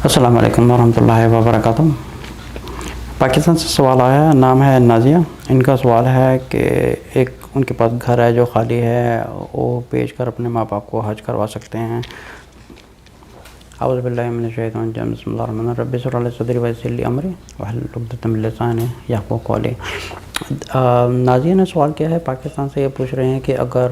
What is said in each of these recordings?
السلام علیکم ورحمۃ اللہ وبرکاتہ۔ پاکستان سے سوال آیا ہے، نام ہے نازیہ۔ ان کا سوال ہے کہ ایک ان کے پاس گھر ہے جو خالی ہے، وہ بیچ کر اپنے ماں باپ کو حج کروا سکتے ہیں۔ اعوذ باللہ من الشیطان الرجیم، بسم اللہ الرحمن الرحیم، رب اشرح لی صدری ویسر لی امری واحلل عقدۃ من لسانی یفقہوا قولی۔ نازیہ نے سوال کیا ہے، پاکستان سے یہ پوچھ رہے ہیں کہ اگر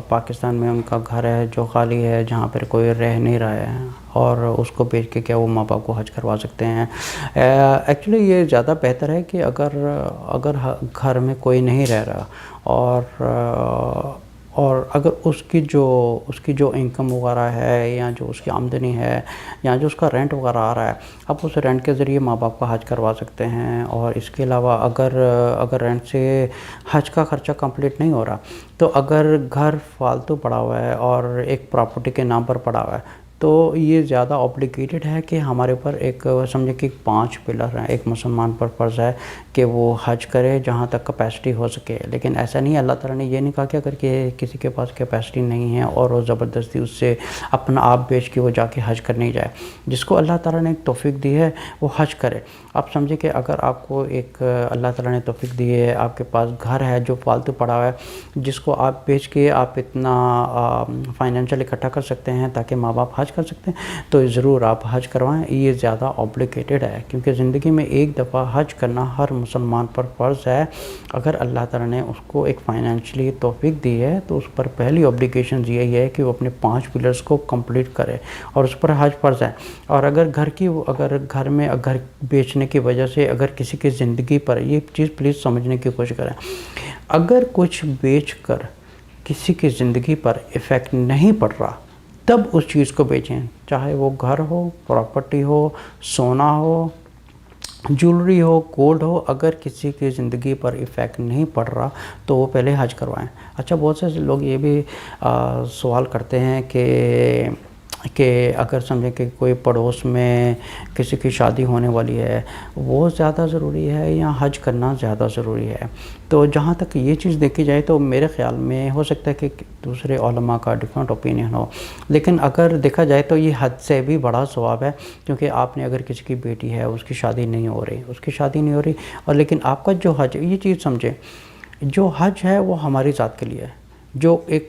پاکستان میں ان کا گھر ہے جو خالی ہے، جہاں پر کوئی رہ نہیں رہا ہے، اور اس کو بیچ کے کیا وہ ماں باپ کو حج کروا سکتے ہیں؟ ایکچولی یہ زیادہ بہتر ہے کہ اگر گھر میں کوئی نہیں رہ رہا اور اگر اس کی جو انکم وغیرہ ہے، یا جو اس کی آمدنی ہے، یا جو اس کا رینٹ وغیرہ آ رہا ہے، آپ اس رینٹ کے ذریعے ماں باپ کا حج کروا سکتے ہیں۔ اور اس کے علاوہ اگر رینٹ سے حج کا خرچہ کمپلیٹ نہیں ہو رہا، تو اگر گھر فالتو پڑا ہوا ہے اور ایک پراپرٹی کے نام پر پڑا ہوا ہے، تو یہ زیادہ اوبلیگیٹڈ ہے کہ ہمارے اوپر ایک سمجھے کہ 5 پلر ہیں۔ ایک مسلمان پر فرض ہے کہ وہ حج کرے جہاں تک کیپیسٹی ہو سکے، لیکن ایسا نہیں ہے۔ اللہ تعالیٰ نے یہ نہیں کہا کہ اگر کسی کے پاس کیپیسٹی نہیں ہے اور وہ زبردستی اس سے اپنا آپ بیچ کے وہ جا کے حج کرنے جائے۔ جس کو اللہ تعالیٰ نے ایک توفیق دی ہے وہ حج کرے۔ آپ سمجھے کہ اگر آپ کو ایک اللہ تعالیٰ نے توفیق دی ہے، آپ کے پاس گھر ہے جو فالتو پڑا ہوا ہے، جس کو آپ بیچ کے آپ اتنا فائنینشیل اکٹھا کر سکتے ہیں تاکہ ماں باپ حج کر سکتے ہیں، تو ضرور آپ حج کروائیں۔ یہ زیادہ اوبلیگیٹڈ ہے، کیونکہ زندگی میں ایک دفعہ حج کرنا ہر مسلمان پر فرض ہے۔ اگر اللہ تعالیٰ نے اس کو ایک فائنینشلی توفیق دی ہے تو اس پر پہلی اوبلیگیشن یہی ہے کہ وہ اپنے 5 پلرز کو کمپلیٹ کرے، اور اس پر حج فرض ہے۔ اور اگر گھر میں بیچنے کی وجہ سے اگر کسی کی زندگی پر، یہ چیز پلیز سمجھنے کی کوشش کریں، اگر کچھ بیچ کر کسی کی زندگی پر ایفیکٹ نہیں پڑ رہا، تب اس چیز کو بیچیں، چاہے وہ گھر ہو، پراپرٹی ہو، سونا ہو، جولری ہو، گولڈ ہو۔ اگر کسی کی زندگی پر ایفیکٹ نہیں پڑ رہا تو وہ پہلے حج کروائیں۔ اچھا، بہت سے لوگ یہ بھی سوال کرتے ہیں کہ اگر سمجھیں کہ کوئی پڑوس میں کسی کی شادی ہونے والی ہے، وہ زیادہ ضروری ہے یا حج کرنا زیادہ ضروری ہے؟ تو جہاں تک یہ چیز دیکھی جائے تو میرے خیال میں ہو سکتا ہے کہ دوسرے علماء کا ڈیفرنٹ اوپینین ہو، لیکن اگر دیکھا جائے تو یہ حج سے بھی بڑا ثواب ہے، کیونکہ آپ نے اگر کسی کی بیٹی ہے، اس کی شادی نہیں ہو رہی، اور لیکن آپ کا جو حج، یہ چیز سمجھیں، جو حج ہے وہ ہماری ذات کے لیے ہے، جو ایک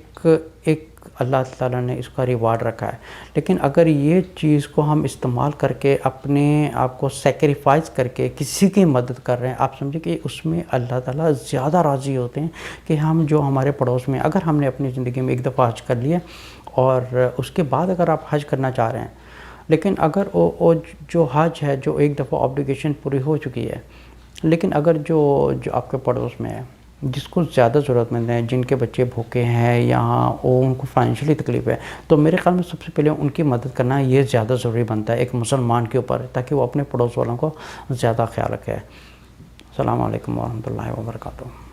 اللہ تعالیٰ نے اس کا ریوارڈ رکھا ہے۔ لیکن اگر یہ چیز کو ہم استعمال کر کے اپنے آپ کو سیکریفائز کر کے کسی کی مدد کر رہے ہیں، آپ سمجھیں کہ اس میں اللہ تعالیٰ زیادہ راضی ہوتے ہیں کہ ہم جو ہمارے پڑوس میں، اگر ہم نے اپنی زندگی میں ایک دفعہ حج کر لیا اور اس کے بعد اگر آپ حج کرنا چاہ رہے ہیں، لیکن اگر جو حج ہے، جو ایک دفعہ آبلیگیشن پوری ہو چکی ہے، لیکن اگر جو آپ کے پڑوس میں ہے، جس کو زیادہ ضرورت مند ہیں، جن کے بچے بھوکے ہیں یا ان کو فائنینشلی تکلیف ہے، تو میرے خیال میں سب سے پہلے ان کی مدد کرنا یہ زیادہ ضروری بنتا ہے ایک مسلمان کے اوپر، تاکہ وہ اپنے پڑوس والوں کو زیادہ خیال رکھے۔ السلام علیکم ورحمۃ اللہ وبرکاتہ۔